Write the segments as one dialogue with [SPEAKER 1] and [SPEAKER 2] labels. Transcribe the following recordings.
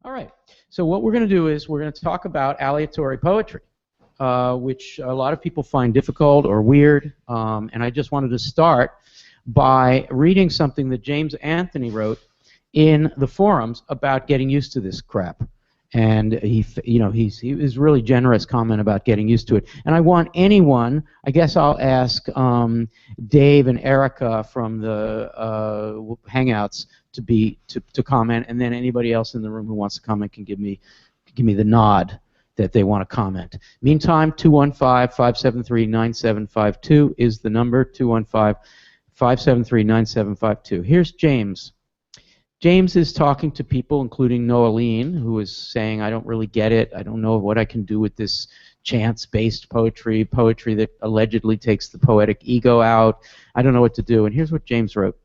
[SPEAKER 1] All right. So what we're going to do is we're going to talk about aleatory poetry, which a lot of people find difficult or weird. And I just wanted to start by reading something that James Anthony wrote in the forums about getting used to this crap. And he was really generous comment about getting used to it. And I want anyone, I guess I'll ask Dave and Erica from the Hangouts to comment, and then anybody else in the room who wants to comment can give me the nod that they want to comment. Meantime, 215-573-9752 is the number, 215-573-9752. Here's James. James is talking to people, including Noeline, who is saying, I don't really get it. I don't know what I can do with this chance-based poetry that allegedly takes the poetic ego out. I don't know what to do. And here's what James wrote.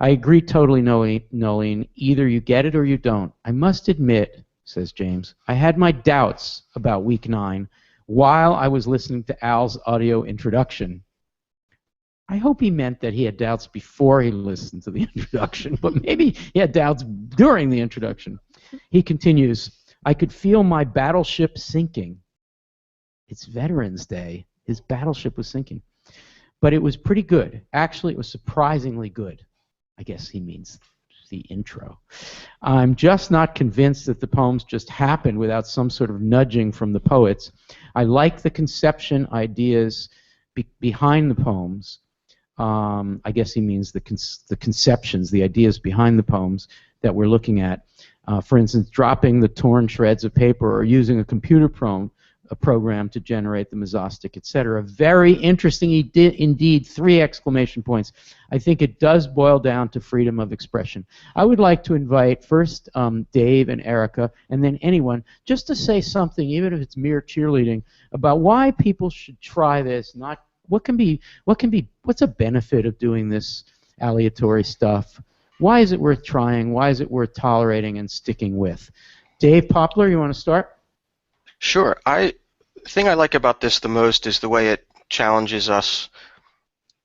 [SPEAKER 1] I agree totally, Noeline. Either you get it or you don't. I must admit, says James, I had my doubts about Week 9 while I was listening to Al's audio introduction. I hope he meant that he had doubts before he listened to the introduction, but maybe he had doubts during the introduction. He continues, I could feel my battleship sinking. It's Veterans Day. His battleship was sinking. But it was pretty good. Actually, it was surprisingly good. I guess he means the intro. I'm just not convinced that the poems just happened without some sort of nudging from the poets. I like the conception ideas behind the poems. I guess he means the conceptions, the ideas behind the poems that we're looking at. For instance, dropping the torn shreds of paper or using a computer program to generate the mesostic, etc. Very interesting indeed, 3 exclamation points. I think it does boil down to freedom of expression. I would like to invite first Dave and Erica, and then anyone, just to say something, even if it's mere cheerleading, about why people should try this, what's a benefit of doing this aleatory stuff? Why is it worth trying? Why is it worth tolerating and sticking with? Dave Poplar, you want to start?
[SPEAKER 2] Sure. The thing I like about this the most is the way it challenges us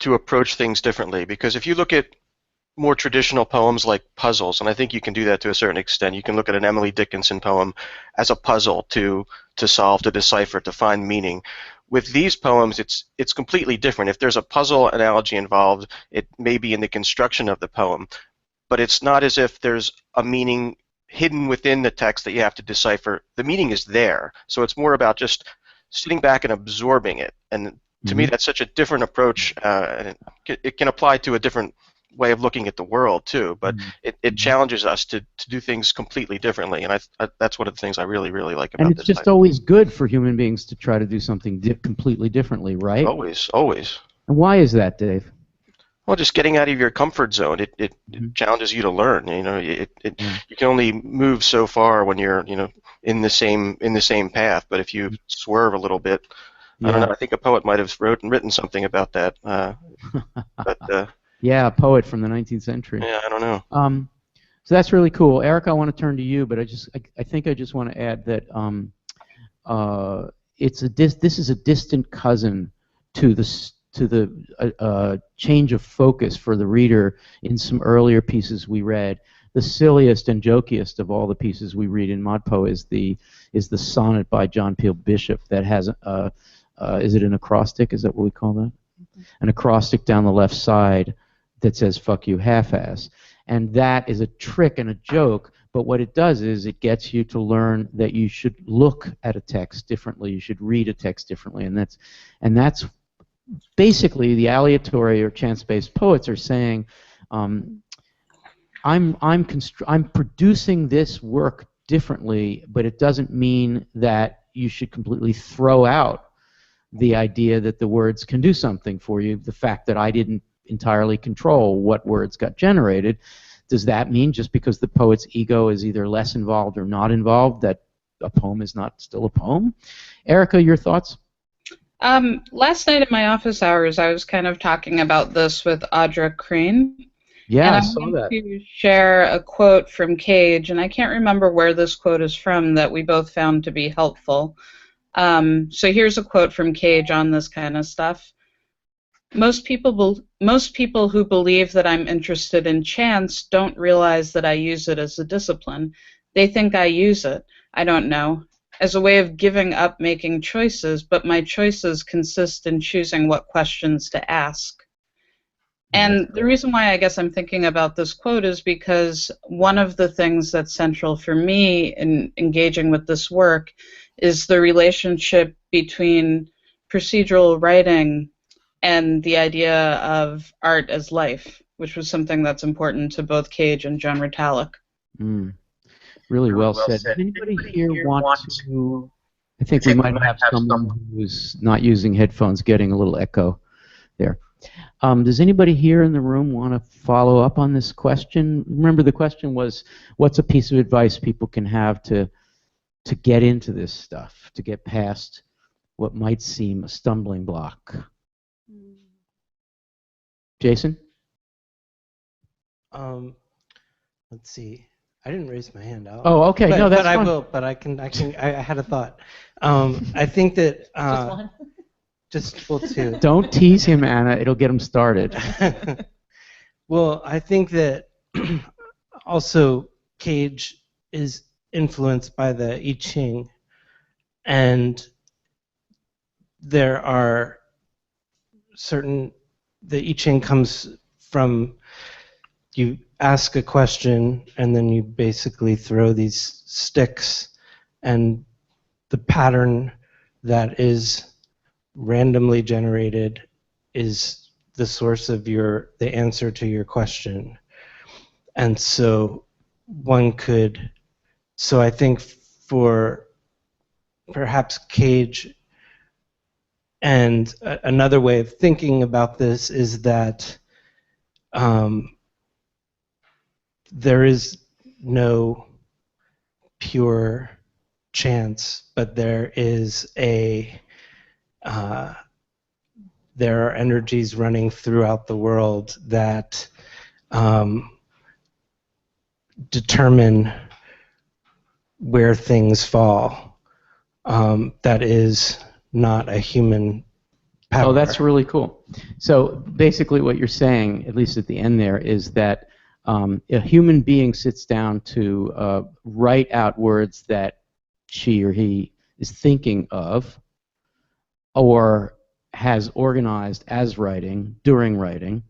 [SPEAKER 2] to approach things differently. Because if you look at more traditional poems like puzzles, and I think you can do that to a certain extent, you can look at an Emily Dickinson poem as a puzzle to solve, to decipher, to find meaning. With these poems, it's completely different. If there's a puzzle analogy involved, it may be in the construction of the poem, but it's not as if there's a meaning hidden within the text that you have to decipher. The meaning is there, so it's more about just sitting back and absorbing it. And to me, that's such a different approach, and it can apply to a different way of looking at the world too, but it challenges us to do things completely differently, and that's one of the things I really, really like about this.
[SPEAKER 1] And it's just always good for human beings to try to do something completely differently, right?
[SPEAKER 2] Always, always.
[SPEAKER 1] And why is that, Dave?
[SPEAKER 2] Well, just getting out of your comfort zone. It challenges you to learn. You know, you can only move so far when you're in the same path. But if you swerve a little bit, I don't know. I think a poet might have written something about that.
[SPEAKER 1] Yeah, a poet from the 19th century.
[SPEAKER 2] Yeah, I don't know.
[SPEAKER 1] So that's really cool. Eric, I want to turn to you, but I think I just want to add that this is a distant cousin to the change of focus for the reader in some earlier pieces we read. The silliest and jokiest of all the pieces we read in ModPo is the sonnet by John Peel Bishop that has is it an acrostic? Is that what we call that? An acrostic down the left side that says "fuck you, half-ass," and that is a trick and a joke. But what it does is it gets you to learn that you should look at a text differently. You should read a text differently, and that's basically the aleatory or chance-based poets are saying, I'm producing this work differently, but it doesn't mean that you should completely throw out the idea that the words can do something for you. The fact that I didn't entirely control what words got generated, does that mean just because the poet's ego is either less involved or not involved that a poem is not still a poem? Erica, your thoughts?
[SPEAKER 3] Last night at my office hours, I was kind of talking about this with Audra Crane.
[SPEAKER 1] Yeah,
[SPEAKER 3] and
[SPEAKER 1] I saw that.
[SPEAKER 3] To share a quote from Cage, and I can't remember where this quote is from that we both found to be helpful. So here's a quote from Cage on this kind of stuff. Most people who believe that I'm interested in chance don't realize that I use it as a discipline. They think I use it, I don't know, as a way of giving up making choices, but my choices consist in choosing what questions to ask. And the reason why I guess I'm thinking about this quote is because one of the things that's central for me in engaging with this work is the relationship between procedural writing and the idea of art as life, which was something that's important to both Cage and Joan Retallack.
[SPEAKER 1] Really well said. Does anybody here want to... I think we might have someone who's not using headphones getting a little echo there. Does anybody here in the room want to follow up on this question? Remember, the question was, what's a piece of advice people can have to get into this stuff, to get past what might seem a stumbling block? Jason?
[SPEAKER 4] Let's see. I didn't raise my hand out.
[SPEAKER 1] Oh, okay. No, that's
[SPEAKER 4] fine.
[SPEAKER 1] I
[SPEAKER 4] will. But I had a thought. I think that
[SPEAKER 5] Just one.
[SPEAKER 4] Just well, two.
[SPEAKER 1] Don't tease him, Anna. It'll get him started.
[SPEAKER 4] Well, I think that also Cage is influenced by the I Ching, and there are certain... The I Ching comes from, you ask a question and then you basically throw these sticks, and the pattern that is randomly generated is the source of the answer to your question. And so I think for perhaps Cage, and another way of thinking about this is that there is no pure chance, but there are energies running throughout the world that determine where things fall. That is not a human power.
[SPEAKER 1] Oh, that's really cool. So basically what you're saying, at least at the end there, is that a human being sits down to write out words that she or he is thinking of or has organized as writing, during writing,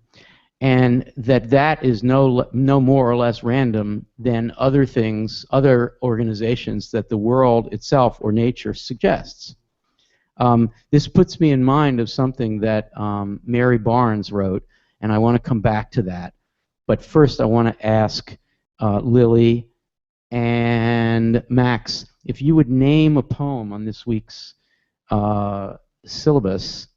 [SPEAKER 1] and that is no more or less random than other things, other organizations that the world itself or nature suggests. This puts me in mind of something that Mary Barnes wrote, and I want to come back to that. But first I want to ask Lily and Max, if you would name a poem on this week's syllabus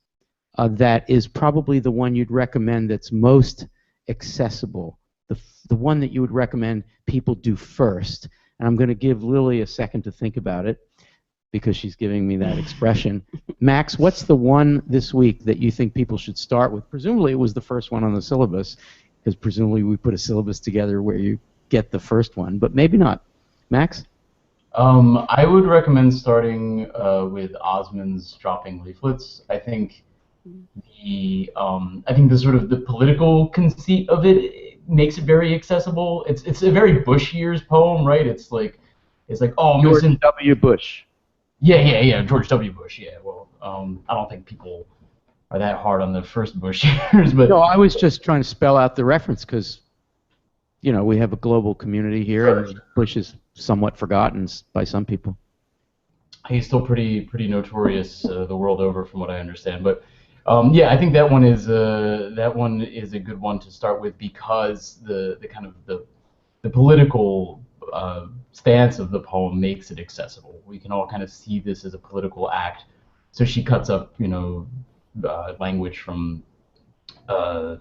[SPEAKER 1] that is probably the one you'd recommend that's most accessible, the one that you would recommend people do first. And I'm going to give Lily a second to think about it, because she's giving me that expression. Max, what's the one this week that you think people should start with? Presumably it was the first one on the syllabus, because presumably we put a syllabus together where you get the first one, but maybe not. Max?
[SPEAKER 5] I would recommend starting with Osmond's Dropping Leaflets. I think the sort of the political conceit of it makes it very accessible. It's a very Bush years poem, right? It's like oh,
[SPEAKER 1] George W. Bush.
[SPEAKER 5] Yeah, George W. Bush. Yeah, well, I don't think people are that hard on the first Bush years, but
[SPEAKER 1] no, I was just trying to spell out the reference because, you know, we have a global community here, sure. And Bush is somewhat forgotten by some people.
[SPEAKER 5] He's still pretty notorious the world over, from what I understand. But yeah, I think that one is a good one to start with, because the kind of the political stance of the poem makes it accessible. We can all kind of see this as a political act. So she cuts up, you know, language from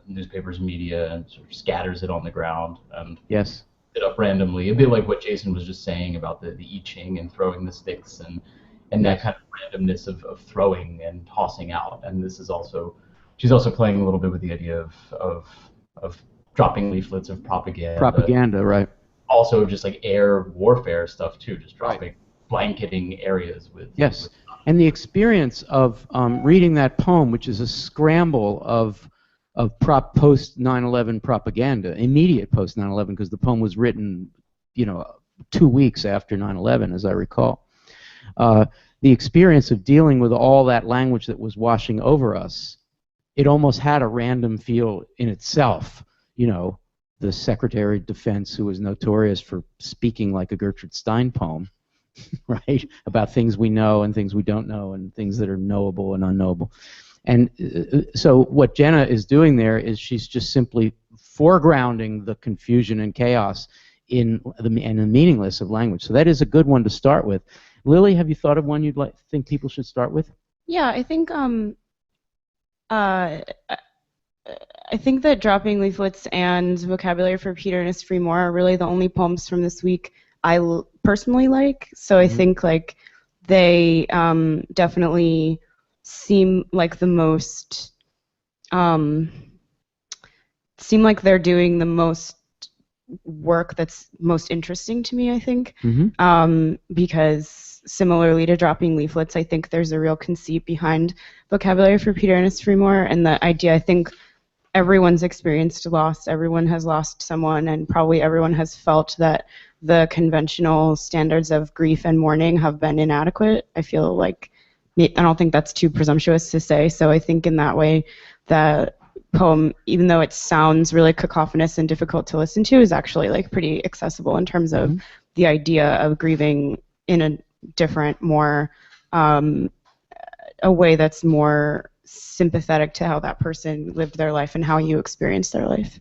[SPEAKER 5] newspapers, media, and sort of scatters it on the ground and
[SPEAKER 1] yes,
[SPEAKER 5] it up randomly. A bit like what Jason was just saying about the I Ching and throwing the sticks and that kind of randomness of throwing and tossing out. And this is also, she's also playing a little bit with the idea of dropping leaflets of propaganda.
[SPEAKER 1] Propaganda, right.
[SPEAKER 5] Also just like air warfare stuff too, just dropping, blanketing areas with...
[SPEAKER 1] Yes, and the experience of reading that poem, which is a scramble of post 9/11 propaganda, immediate post 9/11, because the poem was written, you know, 2 weeks after 9/11, as I recall. The experience of dealing with all that language that was washing over us, it almost had a random feel in itself. You know, the Secretary of Defense, who was notorious for speaking like a Gertrude Stein poem, right, about things we know and things we don't know and things that are knowable and unknowable. And so what Jenna is doing there is she's just simply foregrounding the confusion and chaos in the meaningless of language. So that is a good one to start with. Lily, have you thought of one you'd think people should start with?
[SPEAKER 6] Yeah, I think that Dropping Leaflets and Vocabulary for Peter Ernest Freemore are really the only poems from this week I personally like. So I think like they definitely seem like the most seem like they're doing the most work that's most interesting to me, I think. Because similarly to Dropping Leaflets, I think there's a real conceit behind Vocabulary for Peter Ernest Freemore, and the idea, I think everyone's experienced loss, everyone has lost someone, and probably everyone has felt that the conventional standards of grief and mourning have been inadequate. I feel like, I don't think that's too presumptuous to say, so I think in that way that poem, even though it sounds really cacophonous and difficult to listen to, is actually like pretty accessible in terms of the idea of grieving in a different, more a way that's more sympathetic to how that person lived their life and how you experienced their life.